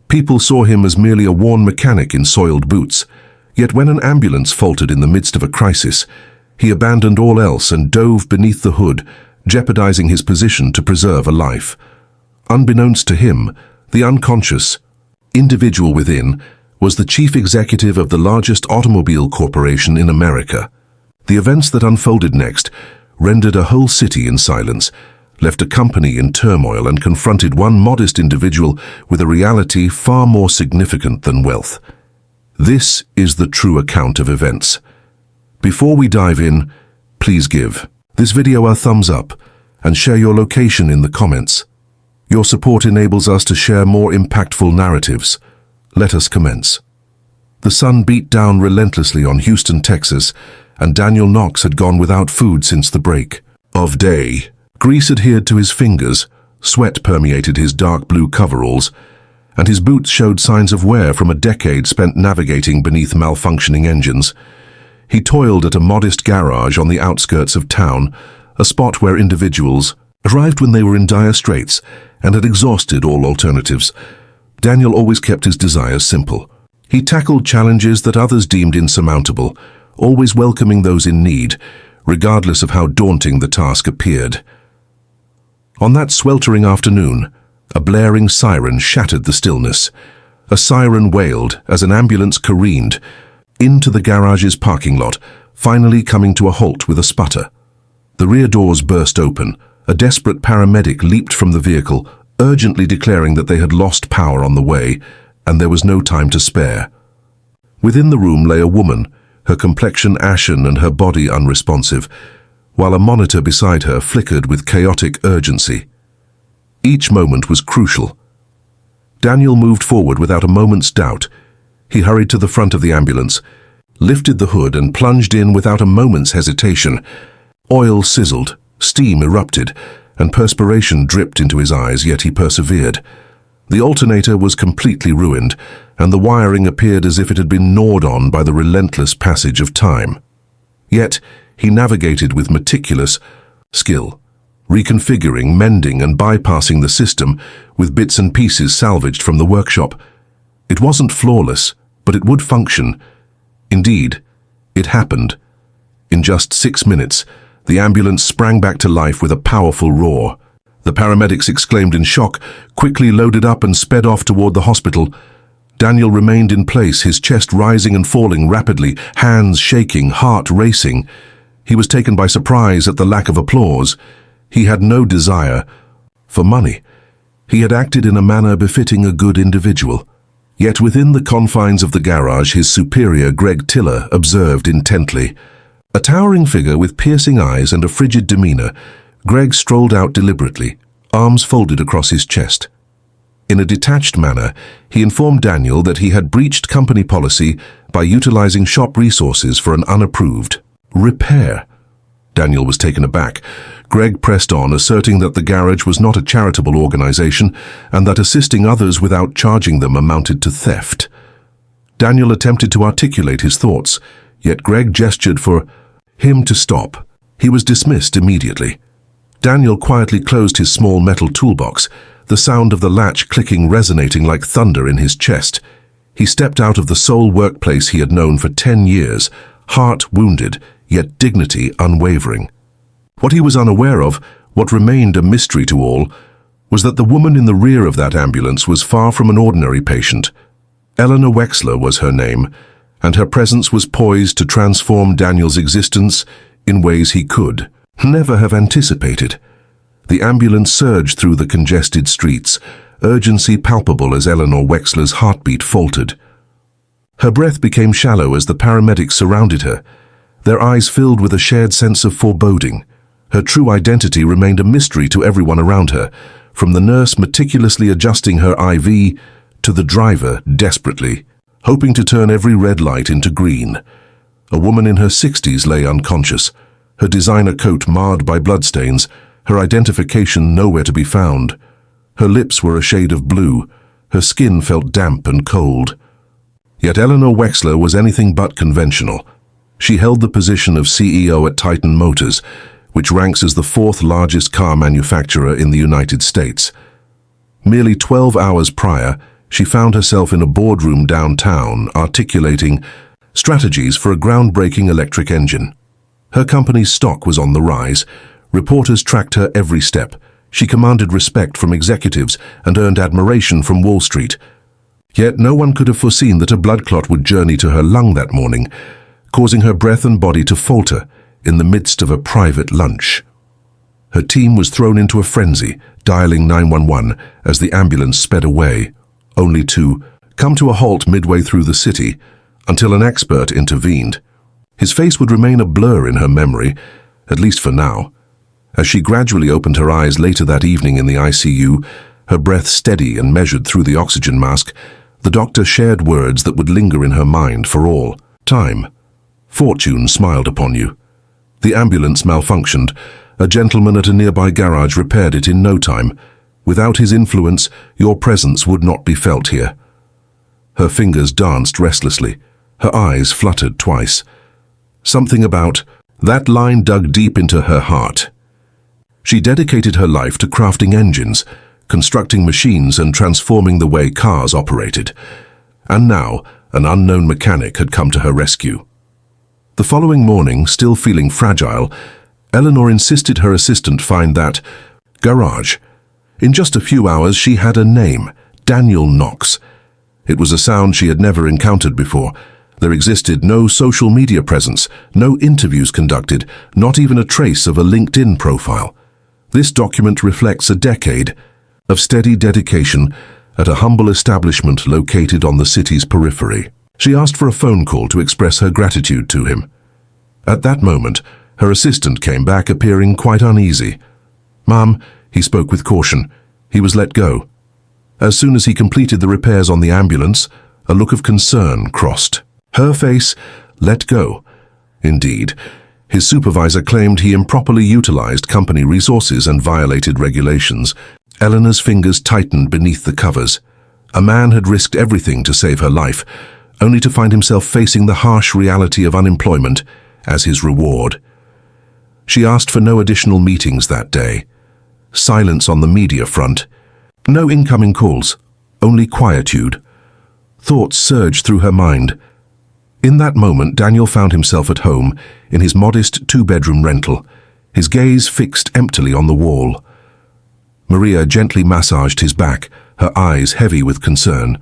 People saw him as merely a worn mechanic in soiled boots. Yet when an ambulance faltered in the midst of a crisis, he abandoned all else and dove beneath the hood, jeopardizing his position to preserve a life. Unbeknownst to him, the unconscious individual within was the chief executive of the largest automobile corporation in America. The events that unfolded next rendered a whole city in silence, left a company in turmoil, and confronted one modest individual with a reality far more significant than wealth. This is the true account of events. Before we dive in, please give this video a thumbs up and share your location in the comments. Your support enables us to share more impactful narratives. Let us commence. The sun beat down relentlessly on Houston, Texas, and Daniel Knox had gone without food since the break of day. Grease adhered to his fingers, sweat permeated his dark blue coveralls, and his boots showed signs of wear from a decade spent navigating beneath malfunctioning engines. He toiled at a modest garage on the outskirts of town, a spot where individuals arrived when they were in dire straits and had exhausted all alternatives. Daniel always kept his desires simple. He tackled challenges that others deemed insurmountable, always welcoming those in need, regardless of how daunting the task appeared. On that sweltering afternoon, a blaring siren shattered the stillness. A siren wailed as an ambulance careened into the garage's parking lot, finally coming to a halt with a sputter. The rear doors burst open. A desperate paramedic leaped from the vehicle, urgently declaring that they had lost power on the way, and there was no time to spare. Within the room lay a woman, her complexion ashen and her body unresponsive, while a monitor beside her flickered with chaotic urgency. Each moment was crucial. Daniel moved forward without a moment's doubt. He hurried to the front of the ambulance, lifted the hood, and plunged in without a moment's hesitation. Oil sizzled, steam erupted, and perspiration dripped into his eyes, yet he persevered. The alternator was completely ruined, and the wiring appeared as if it had been gnawed on by the relentless passage of time. Yet he navigated with meticulous skill, reconfiguring, mending, and bypassing the system with bits and pieces salvaged from the workshop. It wasn't flawless, but it would function. Indeed, it happened. In just 6 minutes, the ambulance sprang back to life with a powerful roar. The paramedics exclaimed in shock, quickly loaded up and sped off toward the hospital. Daniel remained in place, his chest rising and falling rapidly, hands shaking, heart racing. He was taken by surprise at the lack of applause. He had no desire for money. He had acted in a manner befitting a good individual. Yet within the confines of the garage, his superior, Greg Tiller, observed intently. A towering figure with piercing eyes and a frigid demeanor, Greg strolled out deliberately, arms folded across his chest. In a detached manner, he informed Daniel that he had breached company policy by utilizing shop resources for an unapproved repair. Daniel was taken aback. Greg pressed on, asserting that the garage was not a charitable organization and that assisting others without charging them amounted to theft. Daniel attempted to articulate his thoughts, yet Greg gestured for him to stop. He was dismissed immediately. Daniel quietly closed his small metal toolbox, the sound of the latch clicking resonating like thunder in his chest. He stepped out of the sole workplace he had known for 10 years, heart wounded, yet dignity unwavering. What he was unaware of, what remained a mystery to all, was that the woman in the rear of that ambulance was far from an ordinary patient. Eleanor Wexler was her name, and her presence was poised to transform Daniel's existence in ways he could never have anticipated. The ambulance surged through the congested streets, urgency palpable as Eleanor Wexler's heartbeat faltered. Her breath became shallow as the paramedics surrounded her, their eyes filled with a shared sense of foreboding. Her true identity remained a mystery to everyone around her, from the nurse meticulously adjusting her IV to the driver desperately hoping to turn every red light into green. A woman in her 60s lay unconscious, her designer coat marred by bloodstains, her identification nowhere to be found. Her lips were a shade of blue, her skin felt damp and cold. Yet Eleanor Wexler was anything but conventional. She held the position of CEO at Titan Motors, which ranks as the fourth largest car manufacturer in the United States. Merely 12 hours prior, She found herself in a boardroom downtown, articulating strategies for a groundbreaking electric engine. Her company's stock was on the rise. Reporters tracked her every step. She commanded respect from executives and earned admiration from Wall Street. Yet no one could have foreseen that a blood clot would journey to her lung that morning, causing her breath and body to falter in the midst of a private lunch. Her team was thrown into a frenzy, dialing 911 as the ambulance sped away, only to come to a halt midway through the city until an expert intervened. His face would remain a blur in her memory, at least for now. As she gradually opened her eyes later that evening in the ICU, her breath steady and measured through the oxygen mask, the doctor shared words that would linger in her mind for all time. Fortune smiled upon you. The ambulance malfunctioned. A gentleman at a nearby garage repaired it in no time. Without his influence, your presence would not be felt here. Her fingers danced restlessly. Her eyes fluttered twice. Something about that line dug deep into her heart. She dedicated her life to crafting engines, constructing machines and transforming the way cars operated. And now, an unknown mechanic had come to her rescue. The following morning, still feeling fragile, Eleanor insisted her assistant find that garage. In just a few hours, she had a name, Daniel Knox. It was a sound she had never encountered before. There existed no social media presence, no interviews conducted, not even a trace of a LinkedIn profile. This document reflects a decade of steady dedication at a humble establishment located on the city's periphery. She asked for a phone call to express her gratitude to him. At that moment, her assistant came back, appearing quite uneasy. "Ma'am," he spoke with caution. He was let go. As soon as he completed the repairs on the ambulance, a look of concern crossed her face. Let go. Indeed, his supervisor claimed he improperly utilized company resources and violated regulations. Eleanor's fingers tightened beneath the covers. A man had risked everything to save her life, only to find himself facing the harsh reality of unemployment as his reward. She asked for no additional meetings that day. Silence on the media front. No incoming calls, only quietude. Thoughts surged through her mind. In that moment, Daniel found himself at home in his modest two-bedroom rental, his gaze fixed emptily on the wall. Maria gently massaged his back, her eyes heavy with concern.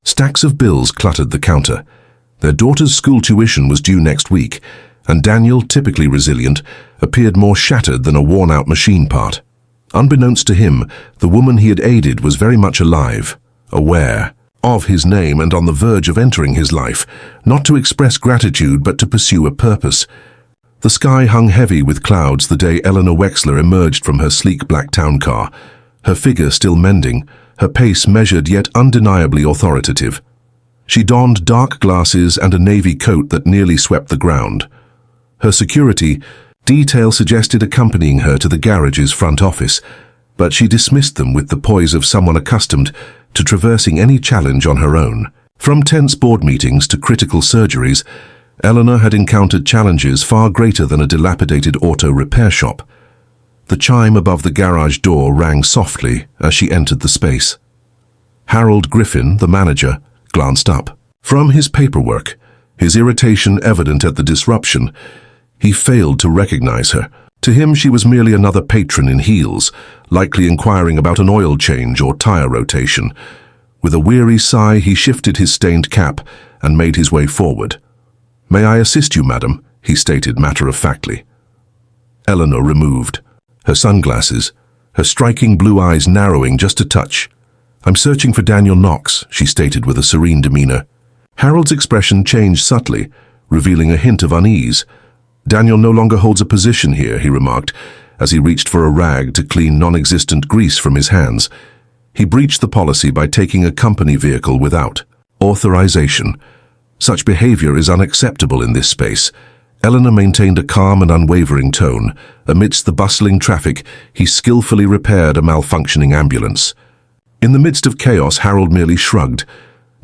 Stacks of bills cluttered the counter. Their daughter's school tuition was due next week, and Daniel, typically resilient, appeared more shattered than a worn-out machine part. Unbeknownst to him, the woman he had aided was very much alive, aware of his name and on the verge of entering his life, not to express gratitude but to pursue a purpose. The sky hung heavy with clouds the day Eleanor Wexler emerged from her sleek black town car, her figure still mending, her pace measured yet undeniably authoritative. She donned dark glasses and a navy coat that nearly swept the ground. Her security detail suggested accompanying her to the garage's front office, but she dismissed them with the poise of someone accustomed to traversing any challenge on her own. From tense board meetings to critical surgeries, Eleanor had encountered challenges far greater than a dilapidated auto repair shop. The chime above the garage door rang softly as she entered the space. Harold Griffin, the manager, glanced up. From his paperwork, his irritation evident at the disruption, he failed to recognize her. To him, she was merely another patron in heels, likely inquiring about an oil change or tire rotation. With a weary sigh, he shifted his stained cap and made his way forward. "May I assist you, madam?" he stated matter-of-factly. Eleanor removed her sunglasses, her striking blue eyes narrowing just a touch. "I'm searching for Daniel Knox," she stated with a serene demeanor. Harold's expression changed subtly, revealing a hint of unease. "Daniel no longer holds a position here," he remarked, as he reached for a rag to clean non-existent grease from his hands. He breached the policy by taking a company vehicle without authorization. Such behavior is unacceptable in this space. Eleanor maintained a calm and unwavering tone. Amidst the bustling traffic, he skillfully repaired a malfunctioning ambulance. In the midst of chaos, Harold merely shrugged.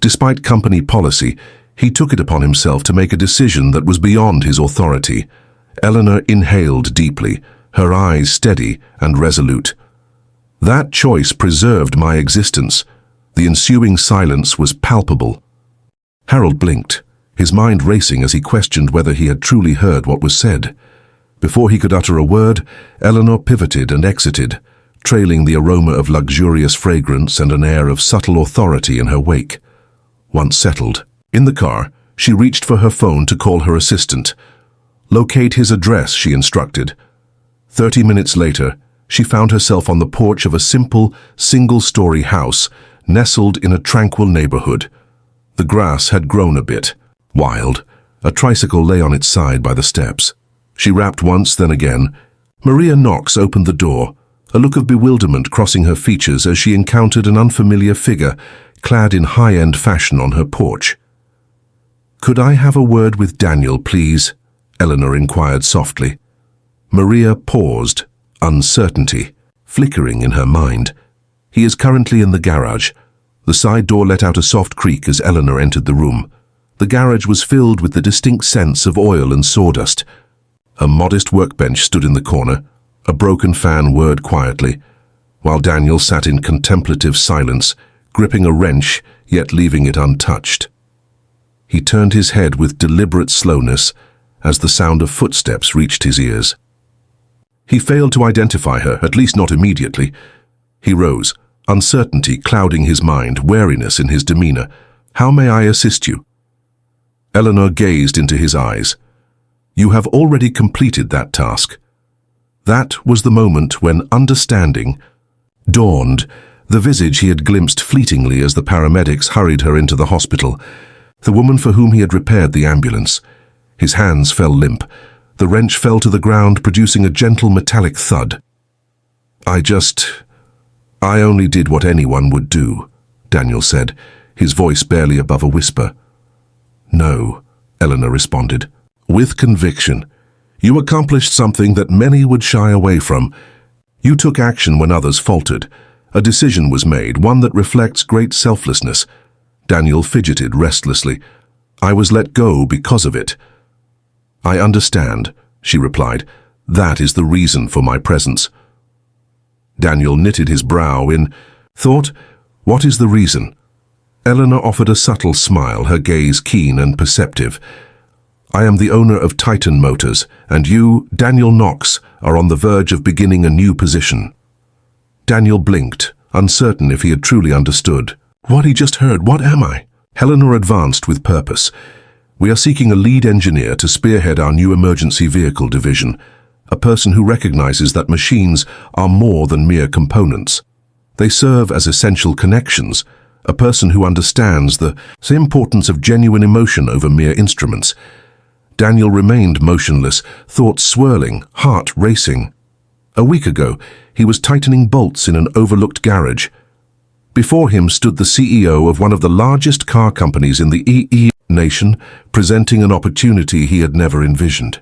Despite company policy, he took it upon himself to make a decision that was beyond his authority. Eleanor inhaled deeply, her eyes steady and resolute. "That choice preserved my existence. The ensuing silence was palpable. Harold blinked, his mind racing as he questioned whether he had truly heard what was said. Before he could utter a word, Eleanor pivoted and exited, trailing the aroma of luxurious fragrance and an air of subtle authority in her wake. Once settled, in the car, she reached for her phone to call her assistant. "Locate his address," she instructed. 30 minutes later, she found herself on the porch of a simple, single-story house nestled in a tranquil neighborhood. The grass had grown a bit wild. A tricycle lay on its side by the steps. She rapped once, then again. Maria Knox opened the door, a look of bewilderment crossing her features as she encountered an unfamiliar figure clad in high-end fashion on her porch. "Could I have a word with Daniel, please?" Eleanor inquired softly. Maria paused, uncertainty flickering in her mind. "He is currently in the garage." The side door let out a soft creak as Eleanor entered the room. The garage was filled with the distinct scents of oil and sawdust. A modest workbench stood in the corner. A broken fan whirred quietly, while Daniel sat in contemplative silence, gripping a wrench, yet leaving it untouched. He turned his head with deliberate slowness as the sound of footsteps reached his ears. He failed to identify her, at least not immediately. He rose, uncertainty clouding his mind, wariness in his demeanor. "How may I assist you?" Eleanor gazed into his eyes. "You have already completed that task." That was the moment when understanding dawned, the visage he had glimpsed fleetingly as the paramedics hurried her into the hospital, the woman for whom he had repaired the ambulance. His hands fell limp. The wrench fell to the ground, producing a gentle metallic thud. I only did what anyone would do," Daniel said, his voice barely above a whisper. "No," Eleanor responded, with conviction. "You accomplished something that many would shy away from. You took action when others faltered. A decision was made, one that reflects great selflessness." Daniel fidgeted restlessly. "I was let go because of it." "I understand," she replied. "That is the reason for my presence." Daniel knitted his brow in thought. What is the reason? Eleanor offered a subtle smile, her gaze keen and perceptive. "I am the owner of Titan Motors, and you, Daniel Knox, are on the verge of beginning a new position." Daniel blinked, uncertain if he had truly understood. "What he just heard, what am I?" Eleanor advanced with purpose. "We are seeking a lead engineer to spearhead our new emergency vehicle division, a person who recognizes that machines are more than mere components. They serve as essential connections, a person who understands the importance of genuine emotion over mere instruments." Daniel remained motionless, thoughts swirling, heart racing. A week ago, he was tightening bolts in an overlooked garage. Before him stood the CEO of one of the largest car companies in the EE nation, presenting an opportunity he had never envisioned.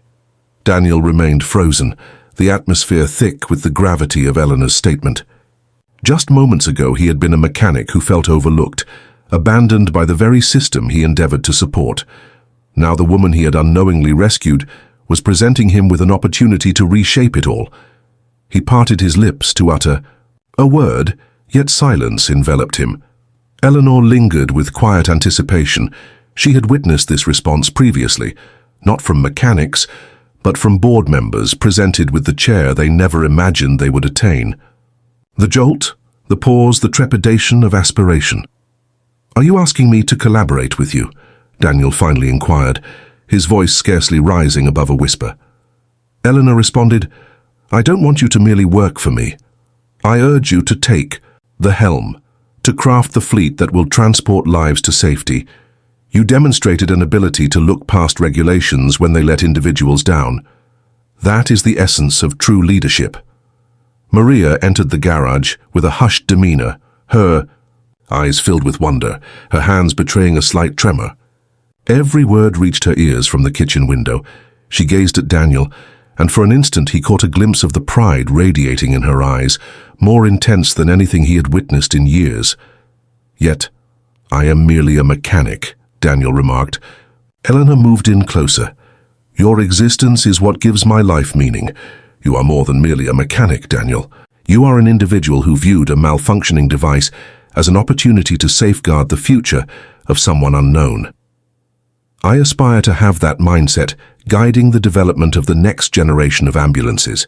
Daniel remained frozen, the atmosphere thick with the gravity of Eleanor's statement. Just moments ago, he had been a mechanic who felt overlooked, abandoned by the very system he endeavored to support. Now the woman he had unknowingly rescued was presenting him with an opportunity to reshape it all. He parted his lips to utter a word, yet silence enveloped him. Eleanor lingered with quiet anticipation. She had witnessed this response previously, not from mechanics, but from board members presented with the chair they never imagined they would attain. The jolt, the pause, the trepidation of aspiration. "Are you asking me to collaborate with you?" Daniel finally inquired, his voice scarcely rising above a whisper. Eleanor responded, "I don't want you to merely work for me. I urge you to take the helm, to craft the fleet that will transport lives to safety. You demonstrated an ability to look past regulations when they let individuals down. That is the essence of true leadership." Maria entered the garage with a hushed demeanor, her eyes filled with wonder, her hands betraying a slight tremor. Every word reached her ears from the kitchen window. She gazed at Daniel, and for an instant he caught a glimpse of the pride radiating in her eyes, more intense than anything he had witnessed in years. "Yet, I am merely a mechanic," Daniel remarked. Eleanor moved in closer. "Your existence is what gives my life meaning. You are more than merely a mechanic, Daniel. You are an individual who viewed a malfunctioning device as an opportunity to safeguard the future of someone unknown. I aspire to have that mindset guiding the development of the next generation of ambulances.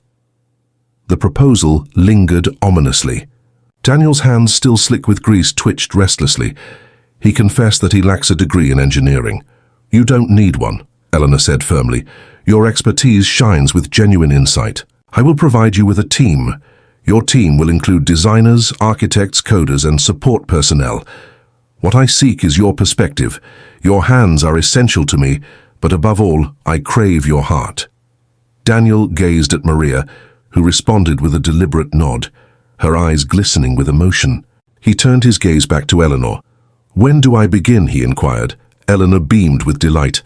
The proposal lingered ominously. Daniel's hands, still slick with grease, twitched restlessly. He confessed that he lacks a degree in engineering. "You don't need one," Eleanor said firmly. "Your expertise shines with genuine insight. I will provide you with a team. Your team will include designers, architects, coders, and support personnel. What I seek is your perspective. Your hands are essential to me, but above all, I crave your heart." Daniel gazed at Maria, who responded with a deliberate nod, her eyes glistening with emotion. He turned his gaze back to Eleanor. "When do I begin?" he inquired. Eleanor beamed with delight.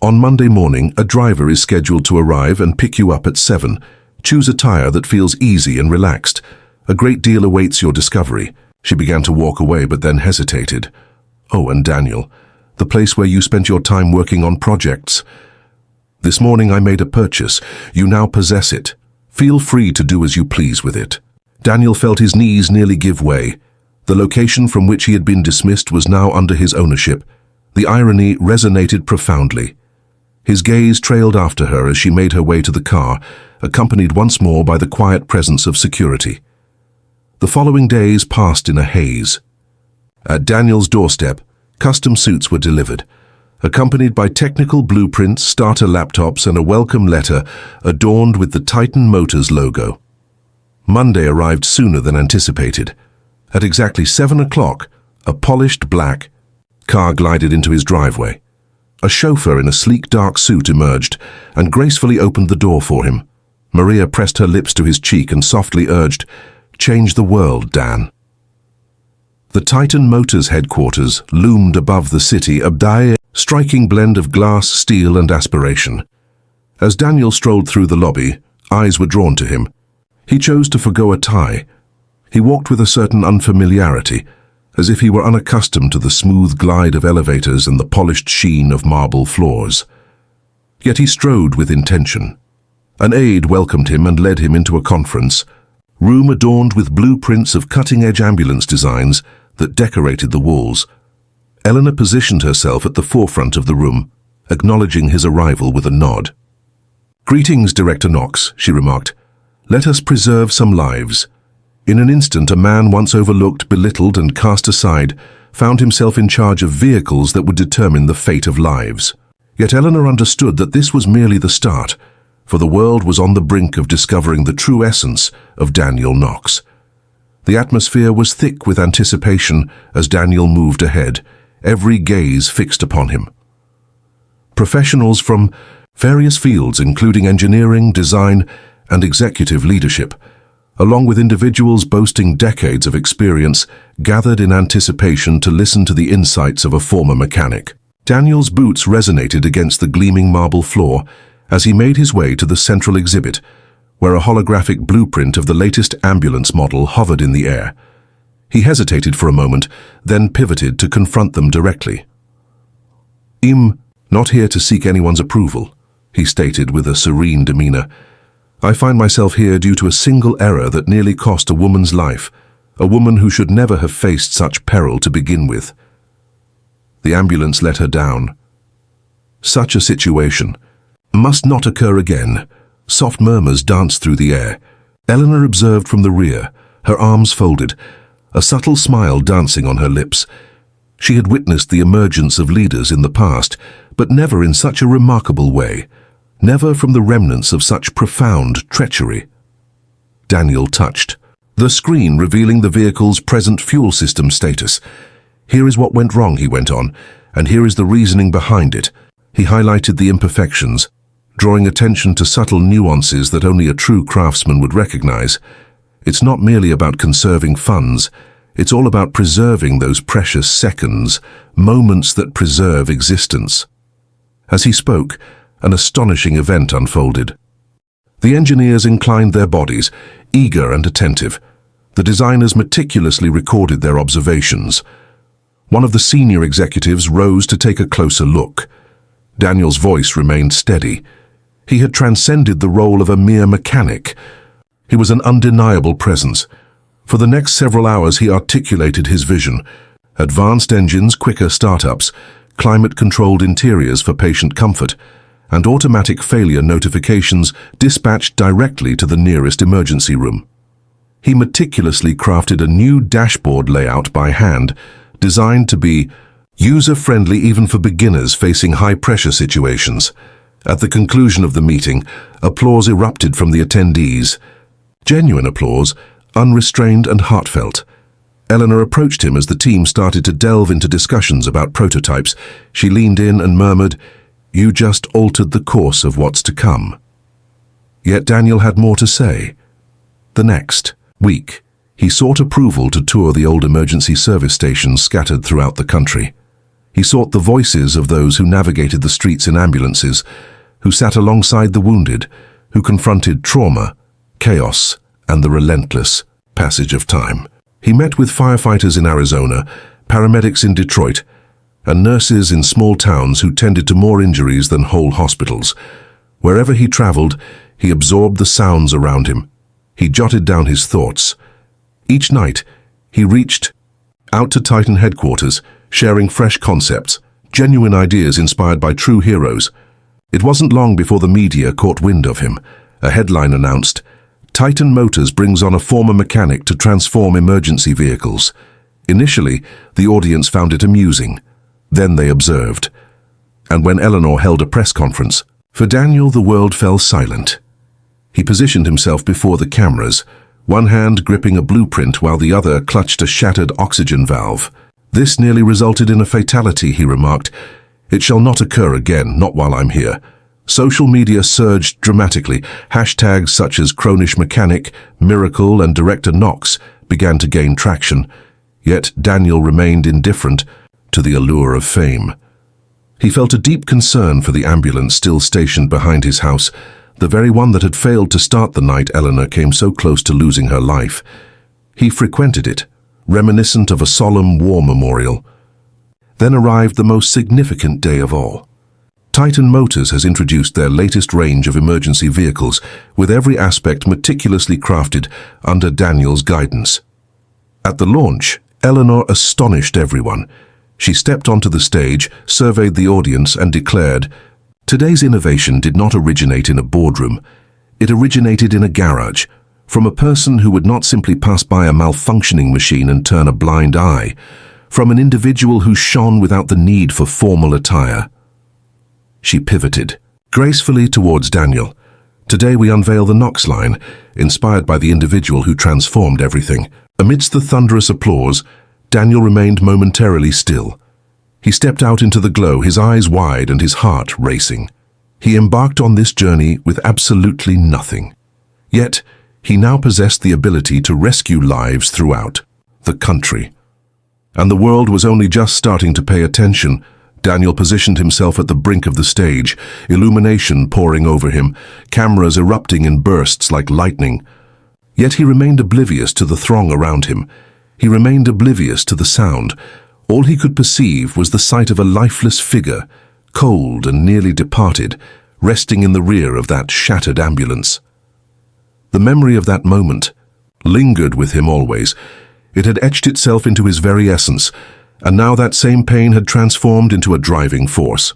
"On Monday morning, a driver is scheduled to arrive and pick you up at 7. Choose a tire that feels easy and relaxed. A great deal awaits your discovery." She began to walk away, but then hesitated. "Oh, and Daniel, the place where you spent your time working on projects. This morning I made a purchase. You now possess it. Feel free to do as you please with it." Daniel felt his knees nearly give way. The location from which he had been dismissed was now under his ownership. The irony resonated profoundly. His gaze trailed after her as she made her way to the car, accompanied once more by the quiet presence of security. The following days passed in a haze. At Daniel's doorstep, custom suits were delivered, accompanied by technical blueprints, starter laptops, and a welcome letter adorned with the Titan Motors logo. Monday arrived sooner than anticipated. At exactly 7 o'clock, a polished black car glided into his driveway. A chauffeur in a sleek dark suit emerged and gracefully opened the door for him. Maria pressed her lips to his cheek and softly urged, "Change the world, Dan." The Titan Motors headquarters loomed above the city, a striking blend of glass, steel, and aspiration. As Daniel strolled through the lobby, eyes were drawn to him. He chose to forgo a tie. He walked with a certain unfamiliarity, as if he were unaccustomed to the smooth glide of elevators and the polished sheen of marble floors. Yet he strode with intention. An aide welcomed him and led him into a conference room adorned with blueprints of cutting-edge ambulance designs that decorated the walls. Eleanor positioned herself at the forefront of the room, acknowledging his arrival with a nod. "Greetings, Director Knox," she remarked. "Let us preserve some lives." In an instant, a man once overlooked, belittled, and cast aside found himself in charge of vehicles that would determine the fate of lives. Yet Eleanor understood that this was merely the start, for the world was on the brink of discovering the true essence of Daniel Knox. The atmosphere was thick with anticipation as Daniel moved ahead, every gaze fixed upon him. Professionals from various fields, including engineering, design, and executive leadership, along with individuals boasting decades of experience, gathered in anticipation to listen to the insights of a former mechanic. Daniel's boots resonated against the gleaming marble floor as he made his way to the central exhibit, where a holographic blueprint of the latest ambulance model hovered in the air. He hesitated for a moment, then pivoted to confront them directly. "I'm not here to seek anyone's approval," he stated with a serene demeanor. "I find myself here due to a single error that nearly cost a woman's life, a woman who should never have faced such peril to begin with." The ambulance let her down. Such a situation must not occur again. Soft murmurs danced through the air. Eleanor observed from the rear, her arms folded, a subtle smile dancing on her lips. She had witnessed the emergence of leaders in the past, but never in such a remarkable way, never from the remnants of such profound treachery. Daniel touched the screen revealing the vehicle's present fuel system status. "Here is what went wrong," he went on, "and here is the reasoning behind it." He highlighted the imperfections, drawing attention to subtle nuances that only a true craftsman would recognize. It's not merely about conserving funds, it's all about preserving those precious seconds, moments that preserve existence. As he spoke, an astonishing event unfolded. The engineers inclined their bodies, eager and attentive. The designers meticulously recorded their observations. One of the senior executives rose to take a closer look. Daniel's voice remained steady. He had transcended the role of a mere mechanic. He was an undeniable presence, For the next several hours he articulated his vision: advanced engines, quicker startups, climate-controlled interiors for patient comfort, and automatic failure notifications dispatched directly to the nearest emergency room. He meticulously crafted a new dashboard layout by hand, designed to be user-friendly even for beginners facing high-pressure situations. At the conclusion of the meeting, applause erupted from the attendees. Genuine applause, unrestrained and heartfelt. Eleanor approached him as the team started to delve into discussions about prototypes. She leaned in and murmured, "You just altered the course of what's to come." Yet Daniel had more to say. The next week, he sought approval to tour the old emergency service stations scattered throughout the country. He sought the voices of those who navigated the streets in ambulances, who sat alongside the wounded, who confronted trauma, chaos, and the relentless passage of time. He met with firefighters in Arizona, paramedics in Detroit, and nurses in small towns who tended to more injuries than whole hospitals. Wherever he traveled, he absorbed the sounds around him. He jotted down his thoughts. Each night, he reached out to Titan headquarters, sharing fresh concepts, genuine ideas inspired by true heroes. It wasn't long before the media caught wind of him. A headline announced, "Titan Motors brings on a former mechanic to transform emergency vehicles." Initially, the audience found it amusing. Then they observed. And when Eleanor held a press conference, for Daniel the world fell silent. He positioned himself before the cameras, one hand gripping a blueprint while the other clutched a shattered oxygen valve. "This nearly resulted in a fatality," he remarked. "It shall not occur again, not while I'm here." Social media surged dramatically. Hashtags such as Cronish Mechanic, Miracle, and Director Knox began to gain traction. Yet Daniel remained indifferent to the allure of fame. He felt a deep concern for the ambulance still stationed behind his house, the very one that had failed to start the night Eleanor came so close to losing her life. He frequented it, reminiscent of a solemn war memorial. Then arrived the most significant day of all. Titan Motors has introduced their latest range of emergency vehicles, with every aspect meticulously crafted under Daniel's guidance. At the launch, Eleanor astonished everyone. She stepped onto the stage, surveyed the audience, and declared, "Today's innovation did not originate in a boardroom. It originated in a garage, from a person who would not simply pass by a malfunctioning machine and turn a blind eye, from an individual who shone without the need for formal attire." She pivoted gracefully towards Daniel. "Today we unveil the Knox line, inspired by the individual who transformed everything." Amidst the thunderous applause, Daniel remained momentarily still. He stepped out into the glow, his eyes wide and his heart racing. He embarked on this journey with absolutely nothing. Yet, he now possessed the ability to rescue lives throughout the country. And the world was only just starting to pay attention. Daniel positioned himself at the brink of the stage, illumination pouring over him, cameras erupting in bursts like lightning. Yet he remained oblivious to the throng around him. He remained oblivious to the sound. All he could perceive was the sight of a lifeless figure, cold and nearly departed, resting in the rear of that shattered ambulance. The memory of that moment lingered with him always. It had etched itself into his very essence, and now that same pain had transformed into a driving force.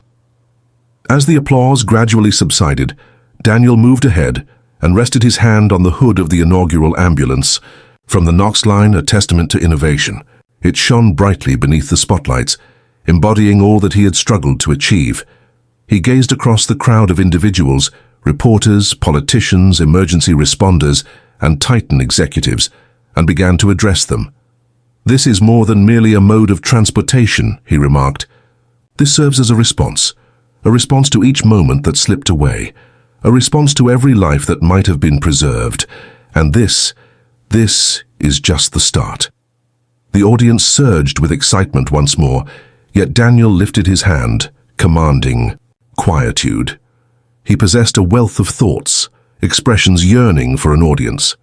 As the applause gradually subsided, Daniel moved ahead and rested his hand on the hood of the inaugural ambulance. From the Knox line, a testament to innovation. It shone brightly beneath the spotlights, embodying all that he had struggled to achieve. He gazed across the crowd of individuals, reporters, politicians, emergency responders, and Titan executives, and began to address them. "This is more than merely a mode of transportation," he remarked. "This serves as a response to each moment that slipped away, a response to every life that might have been preserved. And this is just the start." The audience surged with excitement once more, yet Daniel lifted his hand, commanding quietude. He possessed a wealth of thoughts, expressions yearning for an audience.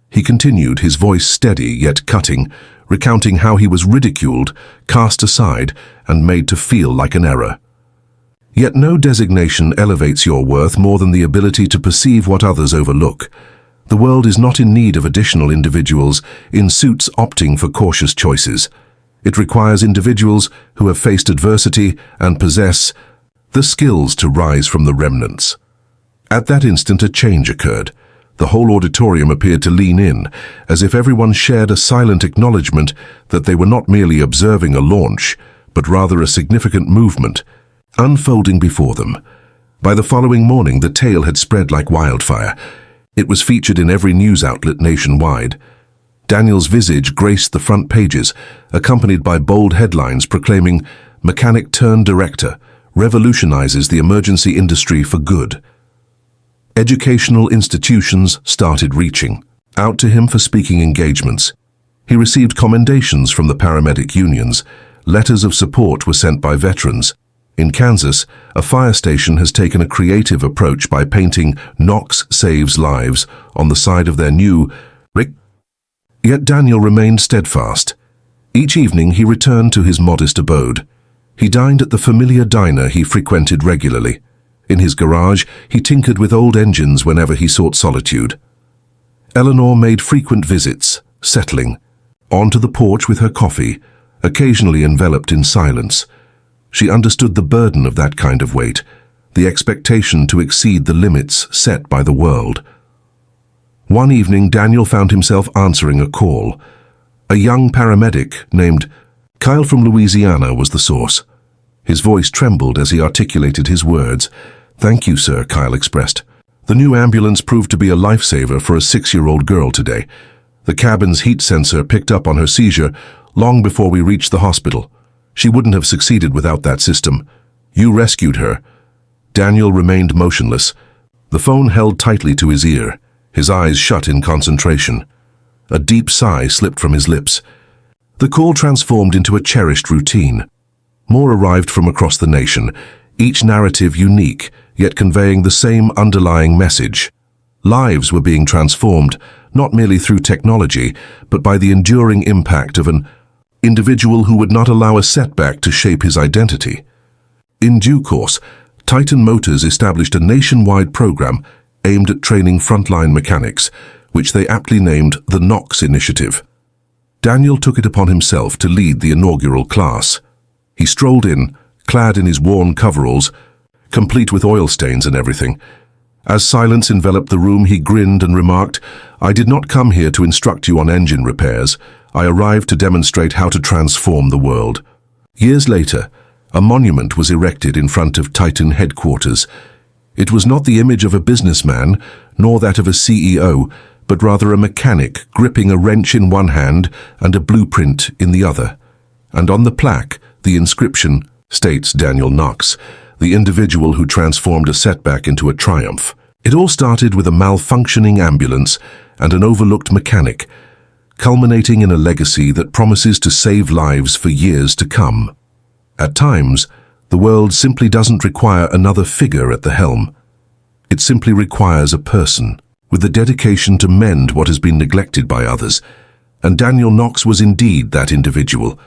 He continued, his voice steady yet cutting, recounting how he was ridiculed, cast aside, and made to feel like an error. "Yet no designation elevates your worth more than the ability to perceive what others overlook. The world is not in need of additional individuals in suits opting for cautious choices. It requires individuals who have faced adversity and possess the skills to rise from the remnants. At that instant, a change occurred. The whole auditorium appeared to lean in, as if everyone shared a silent acknowledgement that they were not merely observing a launch, but rather a significant movement unfolding before them. By the following morning, the tale had spread like wildfire. It was featured in every news outlet nationwide. Daniel's visage graced the front pages, accompanied by bold headlines proclaiming, "Mechanic turned director, revolutionizes the emergency industry for good." Educational institutions started reaching out to him for speaking engagements. He received commendations from the paramedic unions. Letters of support were sent by veterans. In Kansas, a fire station has taken a creative approach by painting "Knox Saves Lives" on the side of their new brick. Yet Daniel remained steadfast. Each evening he returned to his modest abode. He dined at the familiar diner he frequented regularly. In his garage, he tinkered with old engines whenever he sought solitude. Eleanor made frequent visits, settling onto the porch with her coffee, occasionally enveloped in silence. She understood the burden of that kind of weight, the expectation to exceed the limits set by the world. One evening, Daniel found himself answering a call. A young paramedic named Kyle from Louisiana was the source. His voice trembled as he articulated his words. "Thank you, sir," Kyle expressed. "The new ambulance proved to be a lifesaver for a 6-year-old girl today. The cabin's heat sensor picked up on her seizure long before we reached the hospital. She wouldn't have succeeded without that system. You rescued her." Daniel remained motionless, the phone held tightly to his ear, his eyes shut in concentration. A deep sigh slipped from his lips. The call transformed into a cherished routine. More arrived from across the nation, each narrative unique, yet conveying the same underlying message. Lives were being transformed, not merely through technology, but by the enduring impact of an individual who would not allow a setback to shape his identity. In due course, Titan Motors established a nationwide program aimed at training frontline mechanics, which they aptly named the Knox Initiative. Daniel took it upon himself to lead the inaugural class. He strolled in, clad in his worn coveralls, complete with oil stains and everything. As silence enveloped the room, he grinned and remarked, "I did not come here to instruct you on engine repairs. I arrived to demonstrate how to transform the world." Years later, a monument was erected in front of Titan headquarters. It was not the image of a businessman, nor that of a CEO, but rather a mechanic gripping a wrench in one hand and a blueprint in the other. And on the plaque, the inscription states Daniel Knox, the individual who transformed a setback into a triumph. It all started with a malfunctioning ambulance and an overlooked mechanic, culminating in a legacy that promises to save lives for years to come. At times, the world simply doesn't require another figure at the helm. It simply requires a person with the dedication to mend what has been neglected by others. And Daniel Knox was indeed that individual,